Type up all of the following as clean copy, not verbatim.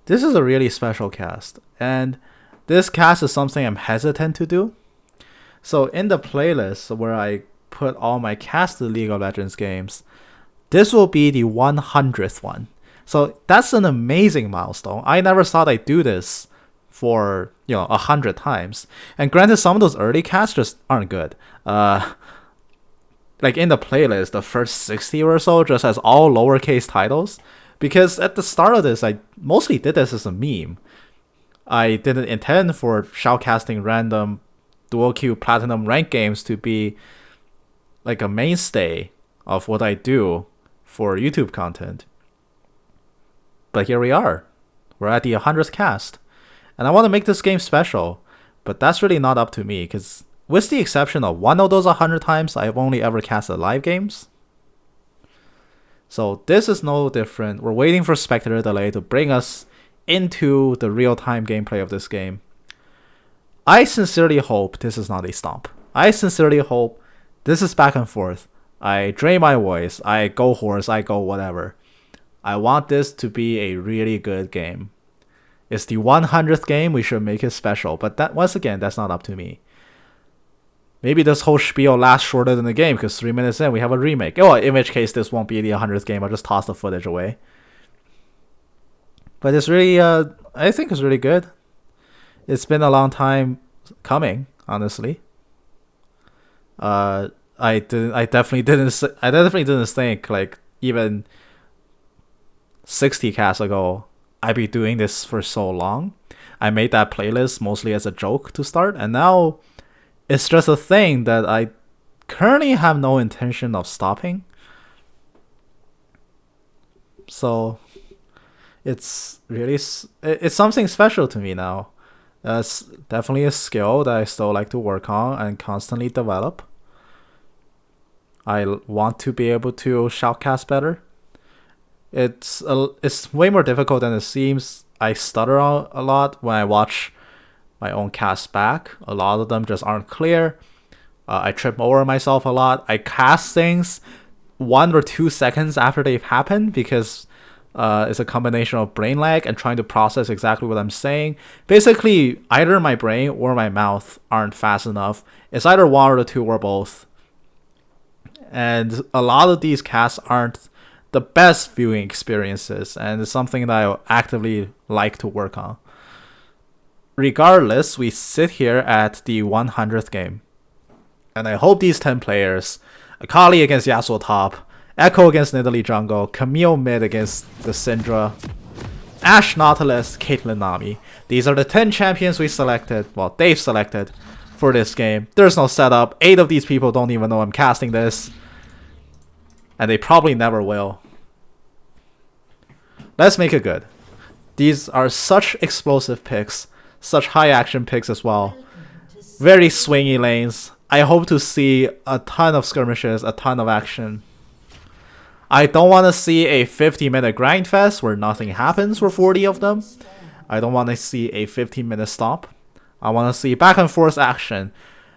This is a really special cast, and this cast is something I'm hesitant to do. So in the playlist where I put all my casted League of Legends games, this will be the 100th one. So that's an amazing milestone. I never thought I'd do this for 100 times. And granted, some of those early casts just aren't good. Like in the playlist, the first 60 or so just has all lowercase titles. Because at the start of this, I mostly did this as a meme. I didn't intend for shoutcasting random dual queue platinum rank games to be like a mainstay of what I do for YouTube content. But here we are. We're at the 100th cast. And I want to make this game special, but that's really not up to me, because with the exception of one of those 100 times, I've only ever casted live games. So this is no different. We're waiting for Spectator Delay to bring us into the real-time gameplay of this game. I sincerely hope this is not a stomp. I sincerely hope this is back and forth. I drain my voice, I go horse, I go whatever. I want this to be a really good game. It's the 100th game, we should make it special, but that, once again, that's not up to me. Maybe this whole spiel lasts shorter than the game, because 3 minutes in we have a remake. Oh, in which case this won't be the 100th game, I'll just toss the footage away. But it's really, I think it's really good. It's been a long time coming, honestly. I definitely didn't think, like, even 60 casts ago I'd be doing this for so long. I made that playlist mostly as a joke to start, and now it's just a thing that I currently have no intention of stopping. So it's something special to me now. That's definitely a skill that I still like to work on and constantly develop. I want to be able to shoutcast better. It's way more difficult than it seems. I stutter a lot when I watch my own cast back. A lot of them just aren't clear. I trip over myself a lot. I cast things 1 or 2 seconds after they've happened because it's a combination of brain lag and trying to process exactly what I'm saying. Basically, either my brain or my mouth aren't fast enough. It's either one or the two or both. And a lot of these casts aren't the best viewing experiences, and it's something that I actively like to work on. Regardless, we sit here at the 100th game. And I hope these 10 players, Akali against Yasuo top, Echo against Nidalee jungle, Camille mid against the Syndra, Ashe Nautilus, Caitlyn Nami. These are the 10 champions we selected, well, they've selected for this game. There's no setup. 8 of these people don't even know I'm casting this. And they probably never will. Let's make it good. These are such explosive picks, such high action picks as well. Very swingy lanes. I hope to see a ton of skirmishes, a ton of action. I don't want to see a 50-minute grind fest where nothing happens for 40 of them. I don't want to see a 15-minute stop. I want to see back and forth action.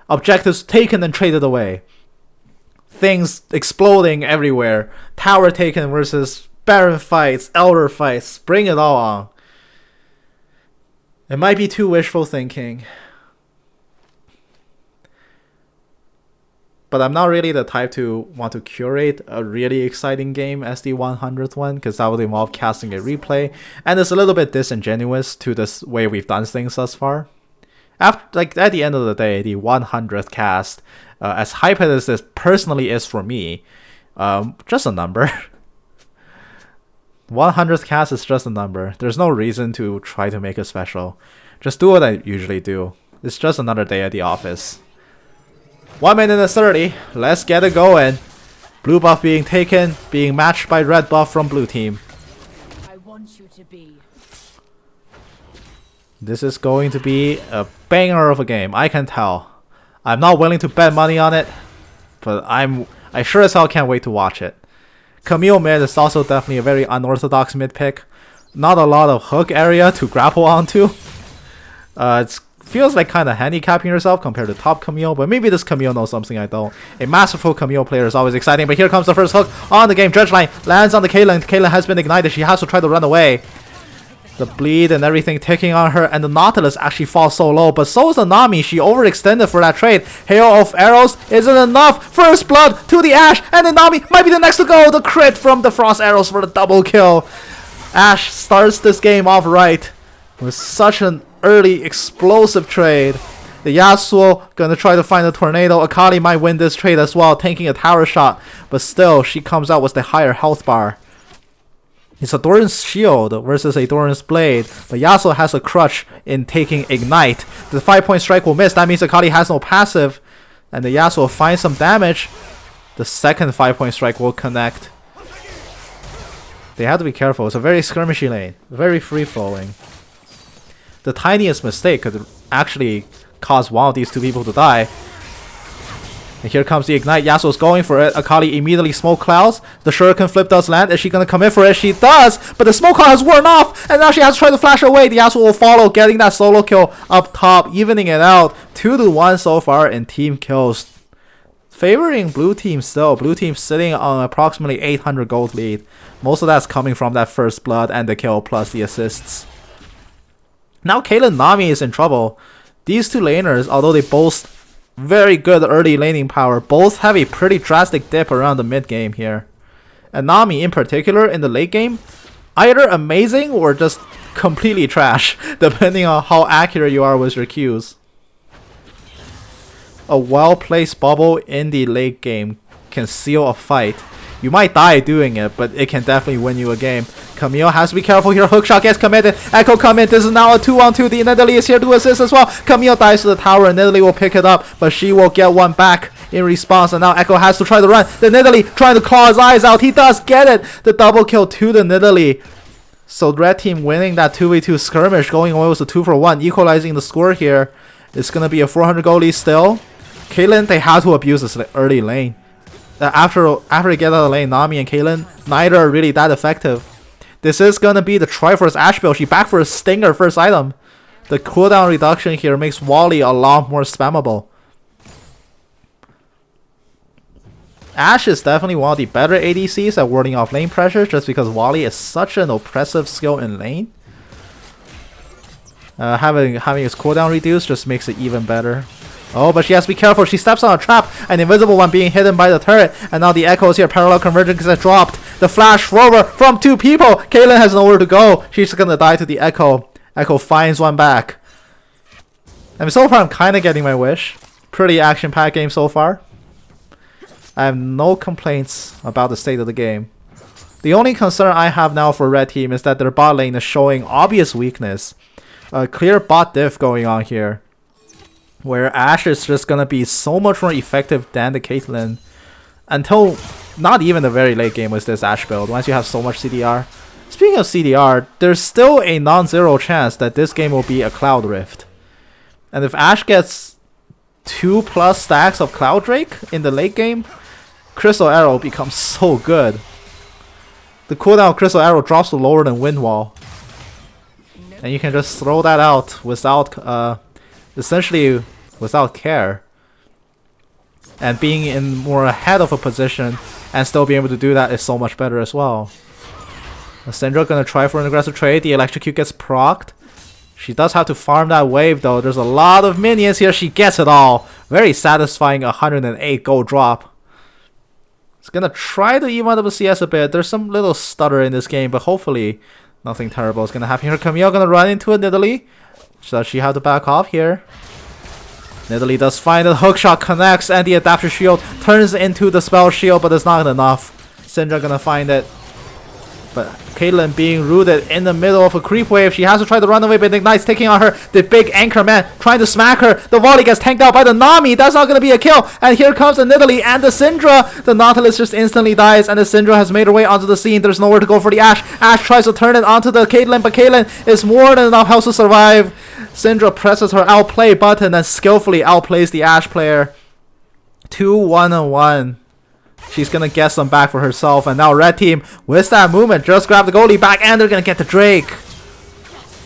Objectives taken and traded away. Things exploding everywhere. Tower taken versus Baron fights, Elder fights. Bring it all on. It might be too wishful thinking. But I'm not really the type to want to curate a really exciting game as the 100th one, because that would involve casting a replay, and it's a little bit disingenuous to this way we've done things thus far. At the end of the day, the 100th cast, as hype as this personally is for me, just a number. 100th cast is just a number. There's no reason to try to make it special. Just do what I usually do. It's just another day at the office. 1 minute and 30. Let's get it going. Blue buff being taken, being matched by red buff from blue team. I want you to be. This is going to be a banger of a game. I can tell. I'm not willing to bet money on it, but I sure as hell can't wait to watch it. Camille mid is also definitely a very unorthodox mid pick. Not a lot of hook area to grapple onto. It feels like kind of handicapping yourself compared to top Camille, but maybe this Camille knows something I don't. A masterful Camille player is always exciting, but here comes the first hook on the game. Dredge line lands on the Caitlyn. Caitlyn has been ignited. She has to try to run away. The bleed and everything taking on her, and the Nautilus actually falls so low, but so is the Nami. She overextended for that trade. Hail of arrows isn't enough. First blood to the Ashe, and the Nami might be the next to go. The crit from the frost arrows for the double kill. Ashe starts this game off right with such an early explosive trade. The Yasuo gonna try to find a tornado. Akali might win this trade as well, tanking a tower shot, but still she comes out with the higher health bar. It's a Doran's shield versus a Doran's blade, but Yasuo has a crutch in taking ignite. The 5-point strike will miss. That means Akali has no passive, and the Yasuo finds some damage. The second 5-point strike will connect. They have to be careful. It's a very skirmishy lane, very free flowing. The tiniest mistake could actually cause one of these two people to die. And here comes the ignite. Yasuo's going for it. Akali immediately smoke clouds. The shuriken flip does land. Is she gonna commit for it? She does, but the smoke cloud has worn off, and now she has to try to flash away. The Yasuo will follow, getting that solo kill up top, evening it out. 2-1 so far in team kills, favoring blue team still. Blue team sitting on approximately 800 gold lead. Most of that's coming from that first blood and the kill plus the assists. Now Caitlyn Nami is in trouble. These two laners, although they boast very good early laning power, both have a pretty drastic dip around the mid game here. And Nami in particular in the late game, either amazing or just completely trash, depending on how accurate you are with your Qs. A well-placed bubble in the late game can seal a fight. You might die doing it, but it can definitely win you a game. Camille has to be careful here. Hookshot gets committed. Echo come in. This is now a 2-on-2. The Nidalee is here to assist as well. Camille dies to the tower, and Nidalee will pick it up, but she will get one back in response. And now Echo has to try to run. The Nidalee trying to claw his eyes out. He does get it. The double kill to the Nidalee. So red team winning that 2v2 skirmish, going away with a 2-for-1, equalizing the score here. It's gonna be a 400 goal lead still. Caitlyn, they have to abuse this early lane. After they get out of the lane, Nami and Caitlyn, neither are really that effective. This is gonna be the Triforce Ashe build. She back for a Stinger first item. The cooldown reduction here makes Wally a lot more spammable. Ashe is definitely one of the better ADCs at warding off lane pressure, just because Wally is such an oppressive skill in lane. Having his cooldown reduced just makes it even better. Oh, but she has to be careful. She steps on a trap. An invisible one being hidden by the turret. And now the Echo is here. Parallel convergence has dropped. The flash forward from two people. Caitlyn has nowhere to go. She's gonna die to the Echo. Echo finds one back. I mean, so far I'm kind of getting my wish. Pretty action-packed game so far. I have no complaints about the state of the game. The only concern I have now for red team is that their bot lane is showing obvious weakness. A clear bot diff going on here, where Ashe is just gonna be so much more effective than the Caitlyn until not even the very late game with this Ashe build, once you have so much CDR. Speaking of CDR, there's still a non-zero chance that this game will be a Cloud Rift. And if Ashe gets 2+ stacks of Cloud Drake in the late game, Crystal Arrow becomes so good. The cooldown of Crystal Arrow drops to lower than Wind Wall. And you can just throw that out without essentially without care, and being in more ahead of a position and still being able to do that is so much better as well. Syndra gonna try for an aggressive trade. The electrocute gets procced. She does have to farm that wave though. There's a lot of minions here. She gets it all. Very satisfying 108 gold drop. It's gonna try to even up the CS a bit. There's some little stutter in this game, but hopefully nothing terrible is gonna happen here. Camille gonna run into it, Nidalee. So she had to back off here. Nidalee does find it. Hookshot connects, and the adapter shield turns into the spell shield, but it's not enough. Syndra gonna find it. But Caitlyn being rooted in the middle of a creep wave. She has to try to run away, but Ignite's taking on her. The big anchor man trying to smack her. The volley gets tanked out by the Nami. That's not going to be a kill. And here comes the Nidalee and the Syndra. The Nautilus just instantly dies, and the Syndra has made her way onto the scene. There's nowhere to go for the Ashe. Ashe tries to turn it onto the Caitlyn, but Caitlyn is more than enough health to survive. Syndra presses her outplay button and skillfully outplays the Ashe player. 2-1-1. She's gonna get some back for herself, and now red team with that movement just grab the goalie back, and they're gonna get the Drake.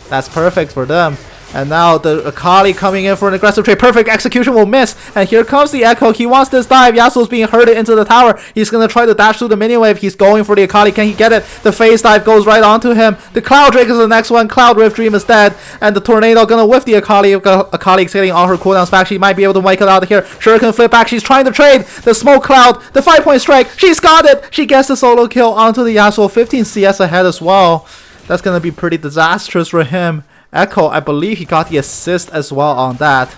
That's perfect for them. And now the Akali coming in for an aggressive trade. Perfect execution will miss. And here comes the Echo. He wants this dive. Yasuo's being herded into the tower. He's going to try to dash through the mini wave. He's going for the Akali. Can he get it? The phase dive goes right onto him. The Cloud Drake is the next one. Cloud Rift Dream is dead. And the Tornado going to whiff the Akali. Akali is getting all her cooldowns back. She might be able to make it out of here. Shuriken flip back. She's trying to trade. The Smoke Cloud. The 5-point strike. She's got it. She gets the solo kill onto the Yasuo. 15 CS ahead as well. That's going to be pretty disastrous for him. Echo, I believe he got the assist as well on that.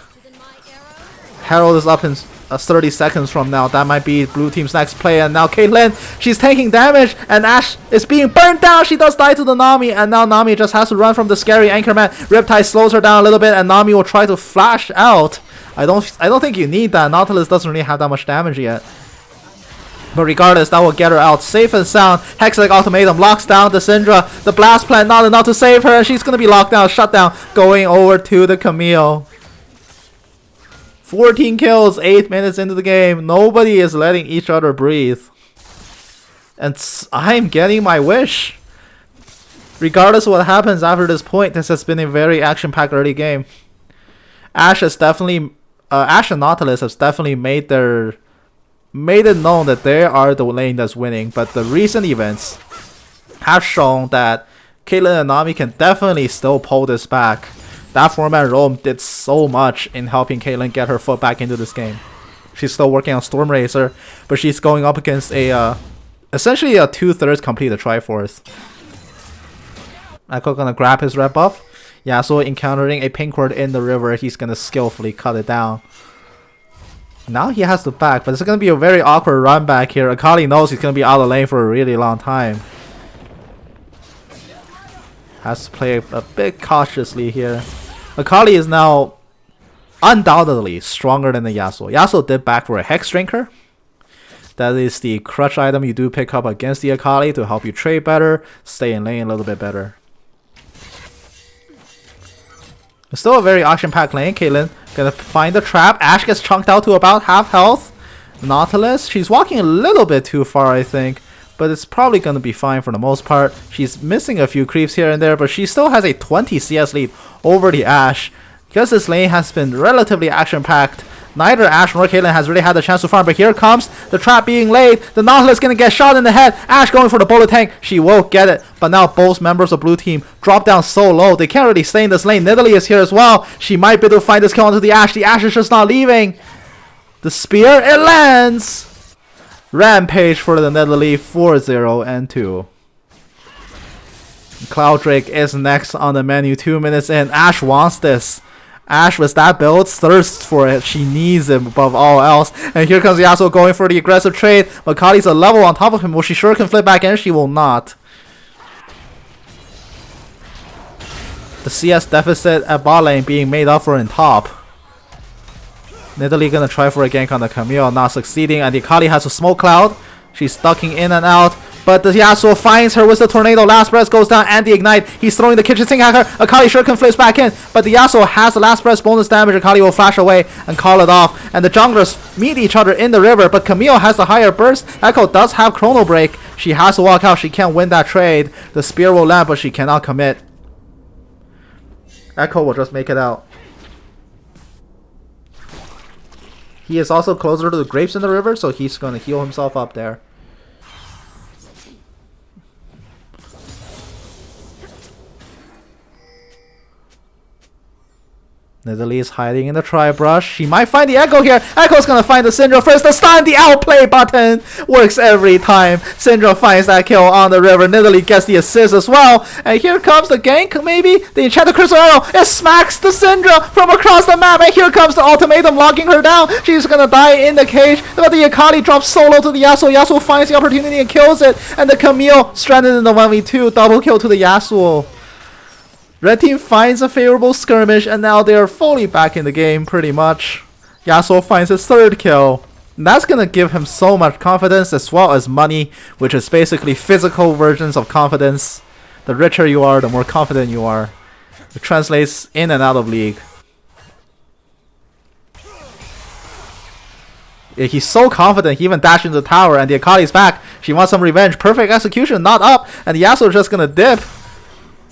Herald is up in 30 seconds from now. That might be blue team's next play. And now Caitlyn, she's taking damage. And Ashe is being burnt down. She does die to the Nami. And now Nami just has to run from the scary Anchorman. Riptide slows her down a little bit. And Nami will try to flash out. I don't think you need that. Nautilus doesn't really have that much damage yet. But regardless, that will get her out safe and sound. Hextech Ultimatum locks down the Syndra. The Blast Plant not enough to save her. She's going to be locked down, shut down, going over to the Camille. 14 kills, 8 minutes into the game. Nobody is letting each other breathe. And I'm getting my wish. Regardless of what happens after this point, this has been a very action-packed early game. Ashe and Nautilus has definitely made it known that they are the lane that's winning, but the recent events have shown that Caitlyn and Nami can definitely still pull this back. That format Rome did so much in helping Caitlyn get her foot back into this game. She's still working on Stormracer, but she's going up against essentially a 2/3 completed Triforce. Echo gonna grab his red buff. Yasuo encountering a pink ward in the river, he's gonna skillfully cut it down. Now he has to back, but it's going to be a very awkward run back here. Akali knows he's going to be out of lane for a really long time. Has to play a bit cautiously here. Akali is now undoubtedly stronger than the Yasuo. Yasuo did back for a Hex Drinker. That is the crutch item you do pick up against the Akali to help you trade better, stay in lane a little bit better. It's still a very action-packed lane. Caitlyn gonna find the trap. Ashe gets chunked out to about half health. Nautilus, she's walking a little bit too far, I think, but it's probably gonna be fine for the most part. She's missing a few creeps here and there, but she still has a 20 CS lead over the Ashe. Because this lane has been relatively action-packed, neither Ashe nor Caitlyn has really had the chance to farm, but here comes the trap being laid. The Nautilus gonna get shot in the head. Ashe going for the bullet tank. She will get it, but now both members of blue team drop down so low. They can't really stay in this lane. Nidalee is here as well. She might be able to find this kill onto the Ashe. The Ashe is just not leaving. The spear, it lands. Rampage for the Nidalee, 4-0 and 2. Cloud Drake is next on the menu, 2 minutes in. Ashe wants this. Ashe with that build thirsts for it. She needs him above all else. And here comes Yasuo going for the aggressive trade. Makali's a level on top of him. Well, she sure can flip back in. She will not. The CS deficit at bot lane being made up for in top. Nidalee gonna try for a gank on the Camille, not succeeding. And the Akali has a smoke cloud. She's ducking in and out. But the Yasuo finds her with the tornado. Last breath goes down and the ignite. He's throwing the kitchen sink at her. Akali sure can flips back in. But the Yasuo has the last breath bonus damage. Akali will flash away and call it off. And the junglers meet each other in the river. But Camille has the higher burst. Echo does have Chrono Break. She has to walk out. She can't win that trade. The spear will land, but she cannot commit. Echo will just make it out. He is also closer to the grapes in the river, so he's going to heal himself up there. Nidalee is hiding in the tri-brush. She might find the Echo here. Echo's gonna find the Syndra first. The stun, the outplay button works every time. Syndra finds that kill on the river. Nidalee gets the assist as well. And here comes the gank, maybe? The Enchanted Crystal Arrow. It smacks the Syndra from across the map. And here comes the ultimatum locking her down. She's gonna die in the cage. But the Akali drops solo to the Yasuo. Yasuo finds the opportunity and kills it. And the Camille stranded in the 1v2. Double kill to the Yasuo. Red team finds a favorable skirmish, and now they are fully back in the game, pretty much. Yasuo finds his third kill. And that's gonna give him so much confidence, as well as money, which is basically physical versions of confidence. The richer you are, the more confident you are. It translates in and out of league. Yeah, he's so confident, he even dashed into the tower, and the Akali's back. She wants some revenge. Perfect execution, not up, and the Yasuo just gonna dip.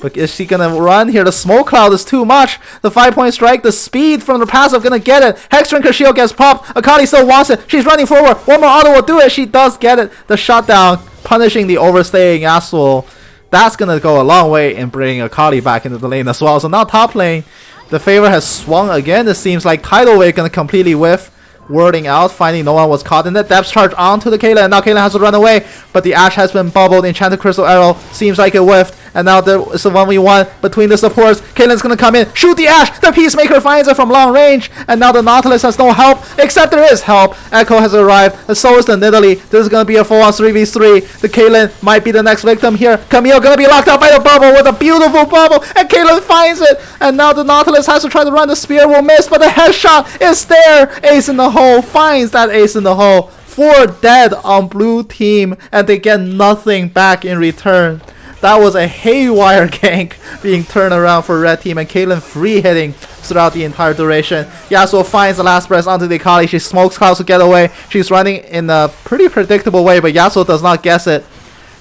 But is she gonna run here? The smoke cloud is too much. The 5-point strike, the speed from the passive gonna get it. Hexdrinker shield gets popped. Akali still wants it. She's running forward. One more auto will do it. She does get it. The shutdown, punishing the overstaying Yasuo. That's gonna go a long way in bringing Akali back into the lane as well. So now top lane, the favor has swung again. It seems like Tidal Wave gonna completely whiff. Wording out, finding no one was caught in the depth charge onto the Caitlyn, and now Caitlyn has to run away, but the Ashe has been bubbled. Enchanted Crystal Arrow seems like it whiffed, and now it's a 1v1 between the supports. Caitlyn's gonna come in, shoot the Ashe, the Peacemaker finds it from long range, and now the Nautilus has no help, except there is help. Echo has arrived, and so is the Nidalee. This is gonna be a full-on 3v3. The Caitlyn might be the next victim here. Camille gonna be locked out by the bubble with a beautiful bubble, and Caitlyn finds it, and now the Nautilus has to try to run. The spear will miss, but the headshot is there. Ace in the hole, finds that ace in the hole. 4 dead on blue team, and they get nothing back in return. That was a haywire gank being turned around for red team, and Caitlyn free hitting throughout the entire duration. Yasuo finds the last press onto the Akali. She smokes Clouds to get away. She's running in a pretty predictable way, but Yasuo does not guess it.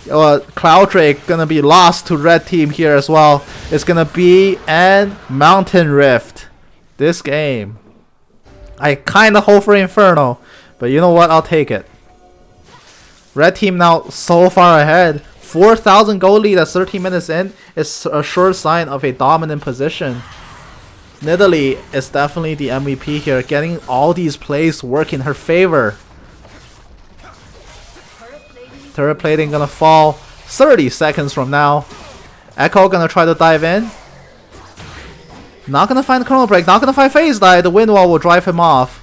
Cloud Drake gonna be lost to red team here as well. It's gonna be an Mountain Rift. This game, I kinda hope for Inferno, but you know what? I'll take it. Red team now so far ahead. 4,000 gold lead at 13 minutes in is a sure sign of a dominant position. Nidalee is definitely the MVP here, getting all these plays work in her favor. Turret plating gonna fall 30 seconds from now. Echo gonna try to dive in. Not gonna find Chrono Break, not gonna find Phase Die. The wind wall will drive him off.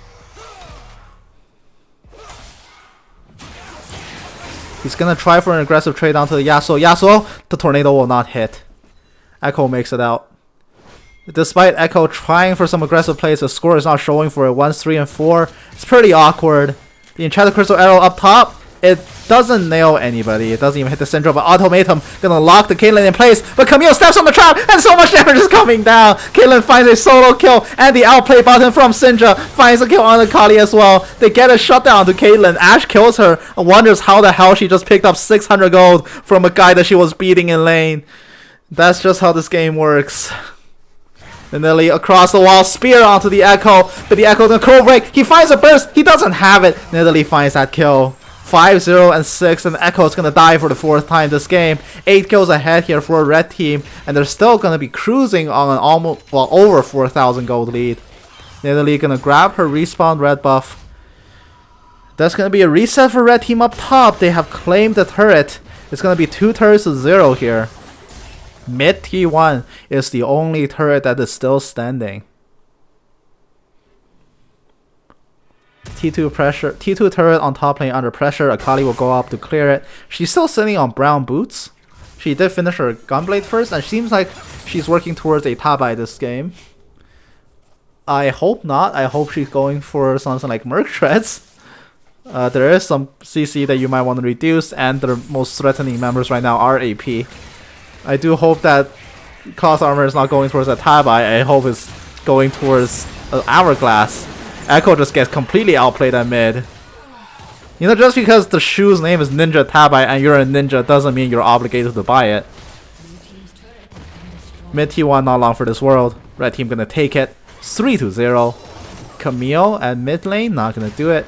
He's gonna try for an aggressive trade onto the Yasuo. Yasuo, the tornado will not hit. Echo makes it out. Despite Echo trying for some aggressive plays, the score is not showing for it. 1, 3, and 4. It's pretty awkward. The Enchanted Crystal Arrow up top, it doesn't nail anybody. It doesn't even hit the Syndra, but Automatum gonna lock the Caitlyn in place. But Camille steps on the trap, and so much damage is coming down. Caitlyn finds a solo kill, and the outplay button from Syndra finds a kill on Akali as well. They get a shutdown to Caitlyn. Ashe kills her and wonders how the hell she just picked up 600 gold from a guy that she was beating in lane. That's just how this game works. Nidalee across the wall, spear onto the Echo, but the Echo gonna Chrono Break. He finds a burst, he doesn't have it. Nidalee finds that kill. 5-0 and 6, and Echo's gonna die for the 4th time this game. 8 kills ahead here for a red team, and they're still gonna be cruising on an almost, well, over 4,000 gold lead. Nidalee gonna grab her respawn red buff. That's gonna be a reset for red team up top. They have claimed the turret. It's gonna be 2 turrets to 0 here. Mid T1 is the only turret that is still standing. T2 turret on top lane under pressure. Akali will go up to clear it. She's still sitting on brown boots. She did finish her Gunblade first, and it seems like she's working towards a Tabai this game. I hope not. I hope she's going for something like Merc Treads. There is some CC that you might want to reduce, and the most threatening members right now are AP. I do hope that Cloth Armor is not going towards a Tabai. I hope it's going towards an Hourglass. Echo just gets completely outplayed at mid. You know, just because the shoe's name is Ninja Tabai and you're a ninja doesn't mean you're obligated to buy it. Mid T1 not long for this world. Red team gonna take it. 3-0. Camille at mid lane, not gonna do it.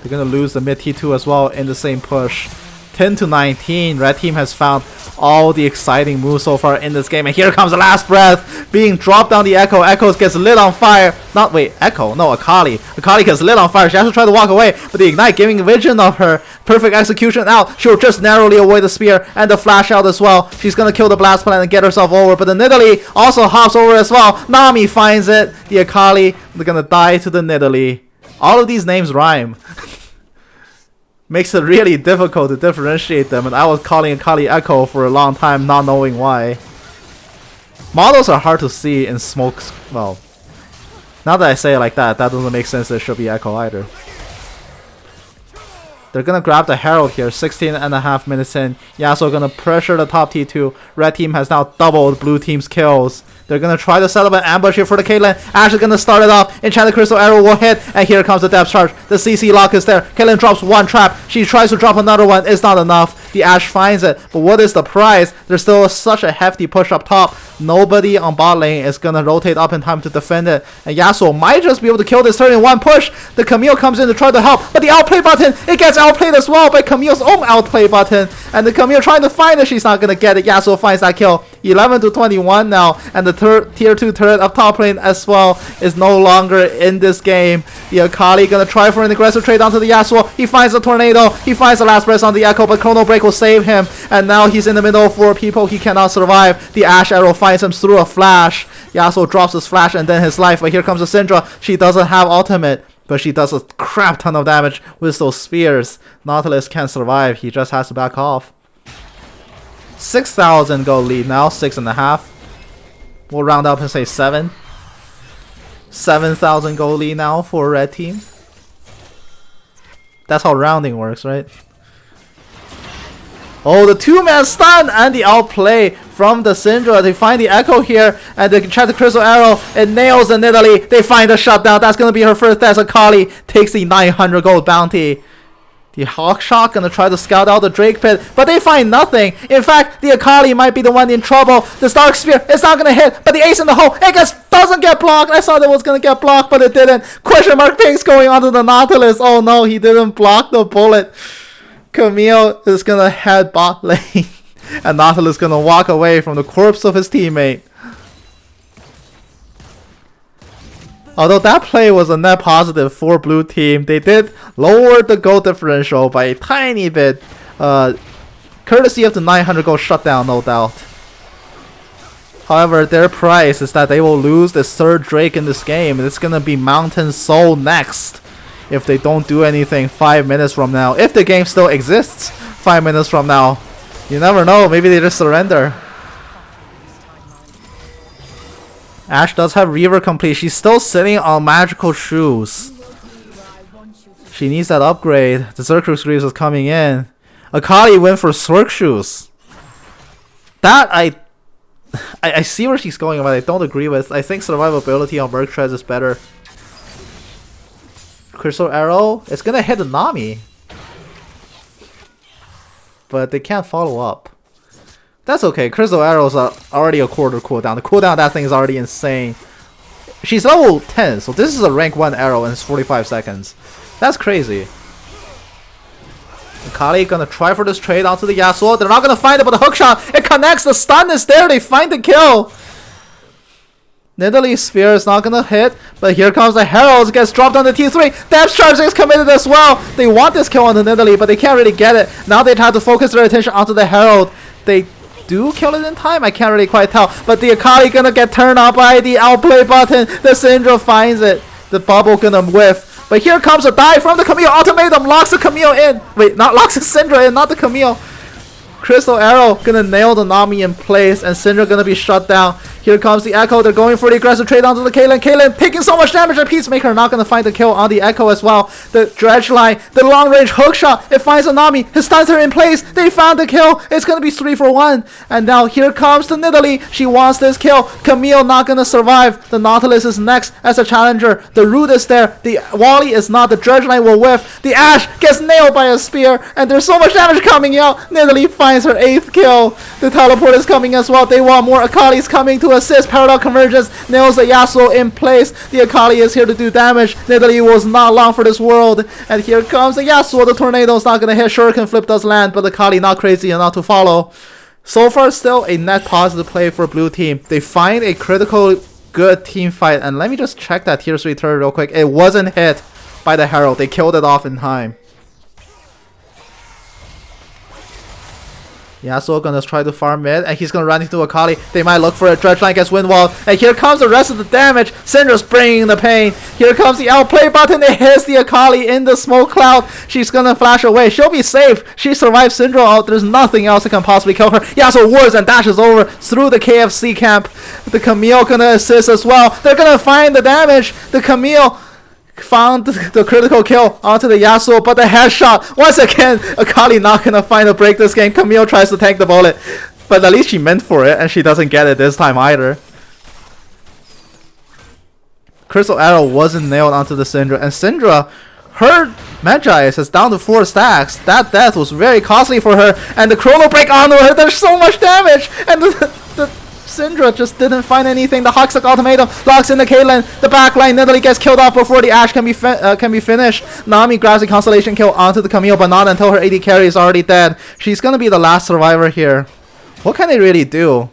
They're gonna lose the mid T2 as well in the same push. 10-19. Red team has found all the exciting moves so far in this game, and here comes the last breath being dropped on the Echo. Echo gets lit on fire. Echo, no, Akali. Akali gets lit on fire. She has to try to walk away, but the Ignite giving vision of her. Perfect execution out. She'll just narrowly avoid the spear and the flash out as well. She's gonna kill the blast plant and get herself over, but the Nidalee also hops over as well. Nami finds it. The Akali, they're gonna die to the Nidalee. All of these names rhyme. Makes it really difficult to differentiate them, and I was calling Akali Echo for a long time, not knowing why. Models are hard to see in smoke. Well, now that I say it like that, that doesn't make sense. It should be Echo either. They're gonna grab the Herald here, 16.5 minutes in. Yasuo gonna pressure the top T2. Red team has now doubled blue team's kills. They're gonna try to set up an ambush here for the Caitlyn. Ashe is gonna start it off. Enchanted Crystal Arrow will hit, and here comes the depth charge. The CC lock is there. Caitlyn drops one trap. She tries to drop another one. It's not enough. The Ashe finds it, but what is the prize? There's still such a hefty push up top. Nobody on bot lane is gonna rotate up in time to defend it, and Yasuo might just be able to kill this turn in one push. The Camille comes in to try to help, but the outplay button, it gets outplayed as well by Camille's own outplay button, and the Camille trying to find it, she's not gonna get it. Yasuo finds that kill. 11 to 21 now, and the tier 2 turret of top lane as well is no longer in this game. The Akali gonna try for an aggressive trade onto the Yasuo. He finds the tornado, he finds the last breath on the Echo, but Chrono Break will save him, and now he's in the middle of 4 people. He cannot survive. The Ashe arrow finds him through a flash. Yasuo drops his flash and then his life, but here comes the Syndra. She doesn't have ultimate, but she does a crap ton of damage with those spears. Nautilus can't survive, he just has to back off. 6,000 gold lead now, 6.5. We'll round up and say 7. 7,000 gold lead now for red team. That's how rounding works, right? Oh, the 2-man stun and the outplay from the Syndra. They find the Echo here and they try the Crystal Arrow. It nails the Nidalee. They find the shutdown. That's going to be her first death. Akali takes the 900 gold bounty. The Hawkshot gonna try to scout out the Drake Pit, but they find nothing. In fact, the Akali might be the one in trouble. The Stark Spear, it's not gonna hit, but the ace in the hole, it doesn't get blocked. I thought it was gonna get blocked, but it didn't. Question mark pings going onto the Nautilus. Oh no, he didn't block the bullet. Camille is gonna head bot lane, and Nautilus gonna walk away from the corpse of his teammate. Although that play was a net positive for blue team, they did lower the gold differential by a tiny bit, courtesy of the 900 gold shutdown, no doubt. However, their price is that they will lose the 3rd Drake in this game, and it's gonna be Mountain Soul next if they don't do anything 5 minutes from now. If the game still exists 5 minutes from now, you never know, maybe they just surrender. Ashe does have Reaver complete. She's still sitting on magical shoes. She needs that upgrade. The Xerxes Greaves is coming in. Akali went for Zerg shoes. That I see where she's going, but I don't agree with. I think survivability on Merc Treads is better. Crystal Arrow, it's gonna hit the Nami, but they can't follow up. That's okay. Crystal Arrows are already a quarter cooldown. The cooldown of that thing is already insane. She's level 10, so this is a rank 1 arrow and it's 45 seconds. That's crazy. Akali gonna try for this trade onto the Yasuo. They're not gonna find it, but the hookshot, it connects. The stun is there. They find the kill. Nidalee's spear is not gonna hit, but here comes the Herald. Gets dropped on the T3. Depth charge is committed as well. They want this kill on the Nidalee, but they can't really get it. Now they have to focus their attention onto the Herald. They do kill it in time, I can't really quite tell, but the Akali gonna get turned off by the outplay button. The Syndra finds it. The bubble gonna whiff, but here comes a dive from the Camille. Ultimatum locks the Camille in. Wait, not locks the Syndra in, not the Camille. Crystal Arrow gonna nail the Nami in place, and Syndra gonna be shut down. Here comes the Echo. They're going for the aggressive trade onto the Caitlyn. Caitlyn taking so much damage. The Peacemaker not going to find the kill on the Echo as well. The Dredge Line, the long range hook shot. It finds the Nami. His stuns are in place. They found the kill. It's going to be 3 for 1. And now here comes the Nidalee. She wants this kill. Camille not going to survive. The Nautilus is next as a challenger. The Root is there. The Wally is not. The Dredge Line will whiff. The Ashe gets nailed by a spear. And there's so much damage coming out. Nidalee finds her 8th kill. The teleport is coming as well. They want more. Akali's coming to assist. Parallel convergence nails the Yasuo in place. The Akali is here to do damage. Nidalee was not long for this world. And here comes the Yasuo. The tornado is not going to hit. Shuriken flip does land, but the Akali not crazy enough to follow. So far, still a net positive play for blue team. They find a critical good team fight. And let me just check that tier 3 turret real quick. It wasn't hit by the Herald. They killed it off in time. Yasuo gonna try to farm mid, and he's gonna run into Akali. They might look for a Dredge Line, gets Windwall, and here comes the rest of the damage. Syndra's bringing the pain. Here comes the outplay button. It hits the Akali in the smoke cloud. She's gonna flash away. She'll be safe. She survived Syndra out. There's nothing else that can possibly kill her. Yasuo wards and dashes over through the KFC camp. The Camille gonna assist as well. They're gonna find the damage. The Camille found the critical kill onto the Yasuo, but the headshot once again. Akali not gonna find a break this game. Camille tries to tank the bullet, but at least she meant for it, and she doesn't get it this time either. Crystal Arrow wasn't nailed onto the Syndra, and Syndra, Her Magi's is down to 4 stacks. That death was very costly for her. And the Chrono Break onto her. There's so much damage. And the Syndra just didn't find anything. The Hoxic Ultimatum locks in the Caitlyn. The backline Nidalee gets killed off before the Ashe can be finished. Nami grabs the Constellation kill onto the Camille, but not until her AD carry is already dead. She's gonna be the last survivor here. What can they really do?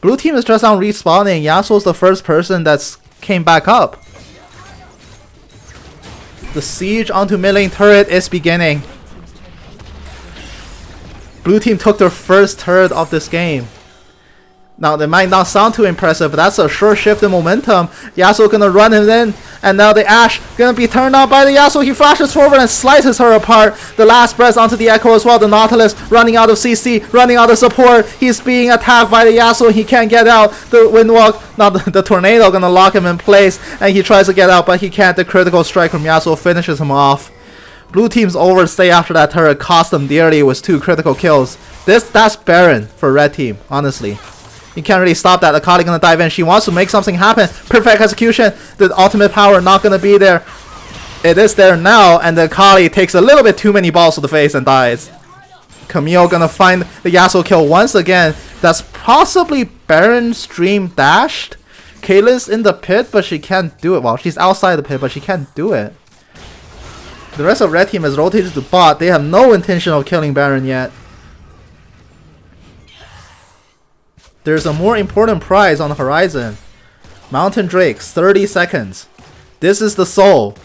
Blue team is just on respawning. Yasuo's the first person that's came back up. The siege onto mid lane turret is beginning. Blue team took their first turret of this game. Now, they might not sound too impressive, but that's a sure shift in momentum. Yasuo gonna run him in, and now the Ashe gonna be turned on by the Yasuo. He flashes forward and slices her apart. The last breath onto the Echo as well. The Nautilus running out of CC, running out of support. He's being attacked by the Yasuo. He can't get out. The Windwalk, not the Tornado, gonna lock him in place, and he tries to get out, but he can't. The critical strike from Yasuo finishes him off. Blue team's overstay after that turret cost them dearly with 2 critical kills. That's Baron for red team, honestly. You can't really stop that. Akali gonna dive in. She wants to make something happen. Perfect execution. The ultimate power not gonna be there. It is there now, and the Akali takes a little bit too many balls to the face and dies. Camille gonna find the Yasuo kill once again. That's possibly Baron's dream dashed. Caitlyn's in the pit, but she can't do it. Well, she's outside the pit, but she can't do it. The rest of red team has rotated to bot. They have no intention of killing Baron yet. There's a more important prize on the horizon. Mountain Drakes, 30 seconds. This is the soul.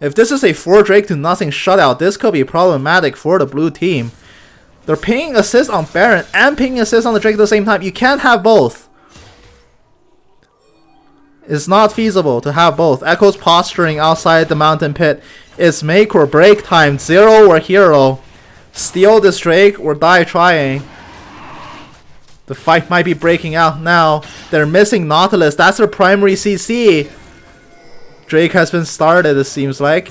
If this is a 4 Drake to nothing shutout, this could be problematic for the blue team. They're pinging assist on Baron and pinging assist on the Drake at the same time. You can't have both. It's not feasible to have both. Echo's posturing outside the mountain pit. It's make or break time. Zero or hero. Steal this Drake or die trying. The fight might be breaking out now. They're missing Nautilus. That's their primary CC. Drake has been started, it seems like.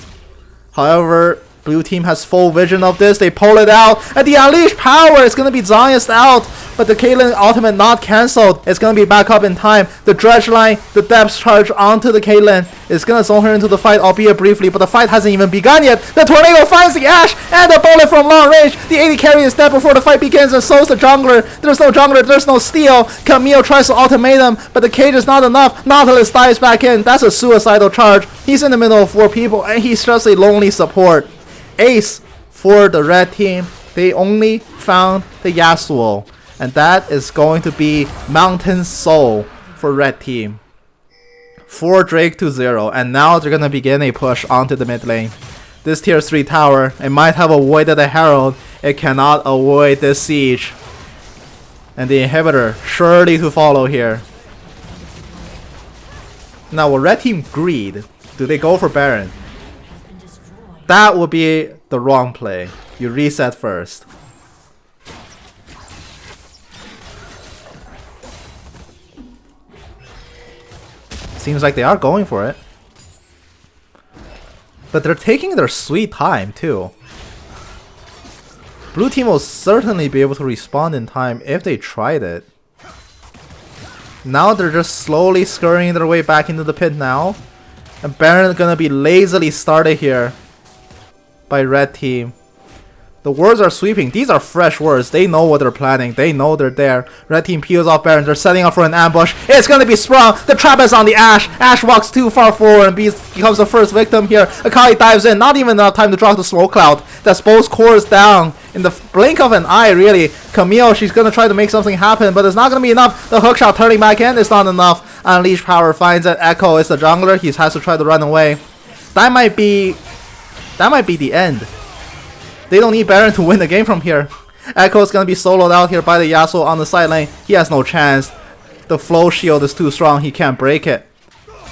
However, blue team has full vision of this. They pull it out. And the Unleashed Power is going to be Zionist out. But the Caitlyn ultimate not cancelled. It's going to be back up in time. The Dredge line, the depth charge onto the Caitlyn. It's going to zone her into the fight, albeit briefly. But the fight hasn't even begun yet. The Tornado finds the Ashe and the bullet from long range. The AD carry is dead before the fight begins, and so is the jungler. There's no jungler, there's no steal. Camille tries to ultimate him, but the cage is not enough. Nautilus dives back in. That's a suicidal charge. He's in the middle of 4 people, and he's just a lonely support. Ace for the red team. They only found the Yasuo. And that is going to be Mountain Soul for red team. 4 Drake to 0. And now they're going to begin a push onto the mid lane. This tier 3 tower, it might have avoided the Herald. It cannot avoid this siege. And the inhibitor surely to follow here. Now will red team greed? Do they go for Baron? That would be the wrong play. You reset first. Seems like they are going for it. But they're taking their sweet time too. Blue team will certainly be able to respond in time if they tried it. Now they're just slowly scurrying their way back into the pit now. And Baron is gonna be lazily started here by red team. The wards are sweeping. These are fresh wards. They know what they're planning. They know they're there. Red team peels off Baron. They're setting up for an ambush. It's going to be Sprung. The trap is on the Ashe. Ashe walks too far forward and becomes the first victim here. Akali dives in. Not even enough time to drop the smoke cloud. That's both cores down in the blink of an eye, really. Camille, she's going to try to make something happen, but it's not going to be enough. The hookshot turning back in is not enough. Unleashed Power finds it. Echo is the jungler. He has to try to run away. That might be the end. They don't need Baron to win the game from here. Echo is going to be soloed out here by the Yasuo on the side lane. He has no chance. The flow shield is too strong. He can't break it.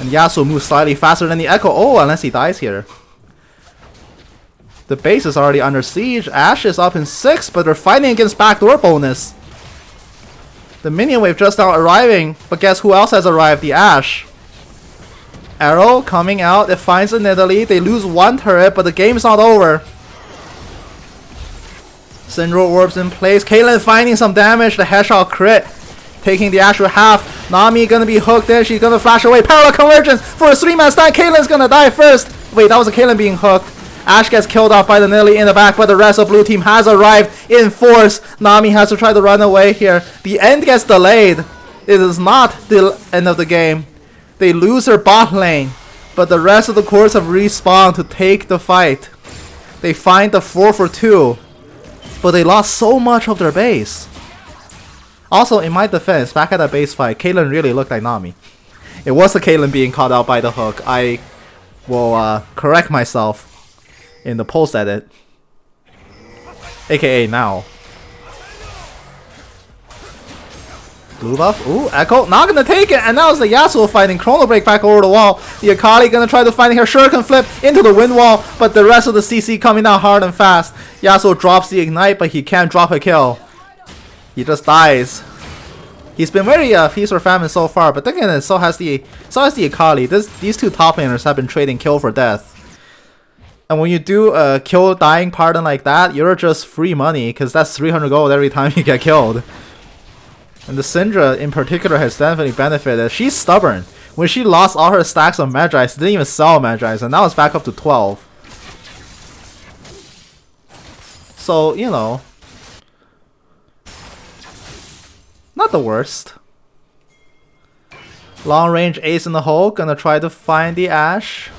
And Yasuo moves slightly faster than the Echo. Oh, unless he dies here. The base is already under siege. Ashe is up in 6, but they're fighting against backdoor bonus. The minion wave just now arriving, but guess who else has arrived? The Ashe. Arrow coming out. It finds the Nidalee. They lose 1 turret, but the game's not over. Syndra orbs in place. Caitlyn finding some damage. The headshot crit. Taking the Ashe to half. Nami gonna be hooked in. She's gonna flash away. Parallel convergence for a 3-man stand. Caitlyn's gonna die first. Wait, that was a Caitlyn being hooked. Ashe gets killed off by the Nidalee in the back, but the rest of blue team has arrived in force. Nami has to try to run away here. The end gets delayed. It is not the end of the game. They lose their bot lane, but the rest of the cores have respawned to take the fight. They find the 4 for 2, but they lost so much of their base. Also, in my defense, back at that base fight, Caitlyn really looked like Nami. It was the Caitlyn being caught out by the hook. I will correct myself in the post edit, aka now. Blue buff, ooh, Echo, not gonna take it, and now it's the Yasuo fighting. Chrono Break back over the wall. The Akali gonna try to find her Shuriken flip into the wind wall, but the rest of the CC coming out hard and fast. Yasuo drops the ignite, but he can't drop a kill. He just dies. He's been very feast or famine so far, but then again, so has the Akali. These two top laners have been trading kill for death. And when you do a kill dying pardon like that, you're just free money, because that's 300 gold every time you get killed. And the Syndra in particular has definitely benefited. She's stubborn. When she lost all her stacks of Magi's, she didn't even sell Magi's, and now it's back up to 12. So, you know, not the worst. Long range ace in the hole, gonna try to find the Ashe.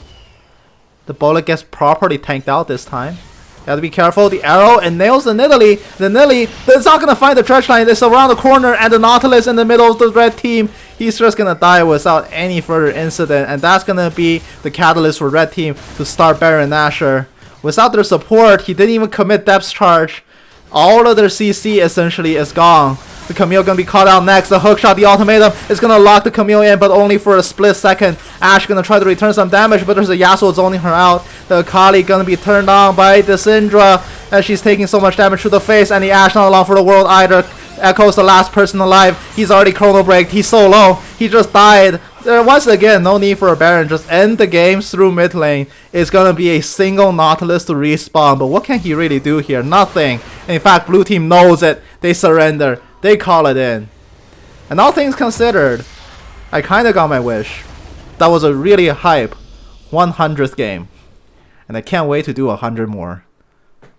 The bullet gets properly tanked out this time. Gotta be careful. The arrow and nails the Nidalee. The Nidalee is not gonna find the Dredge line. It's around the corner, and the Nautilus in the middle of the red team. He's just gonna die without any further incident, and that's gonna be the catalyst for red team to start Baron Nashor. Without their support, he didn't even commit depth charge. All of their CC essentially is gone. The Camille gonna be caught out next. The hookshot, the ultimatum is gonna lock the Camille in, but only for a split second. Ashe gonna try to return some damage, but there's a Yasuo zoning her out. The Akali gonna be turned on by the Syndra as she's taking so much damage to the face, and the Ashe not along for the world either. Echo's the last person alive. He's already chrono breaked. He's so low. He just died. Once again, no need for a Baron. Just end the game through mid lane. It's gonna be a single Nautilus to respawn, but what can he really do here? Nothing. In fact, blue team knows it. They surrender. They call it in. And all things considered, I kinda got my wish. That was a really hype 100th game. And I can't wait to do 100 more.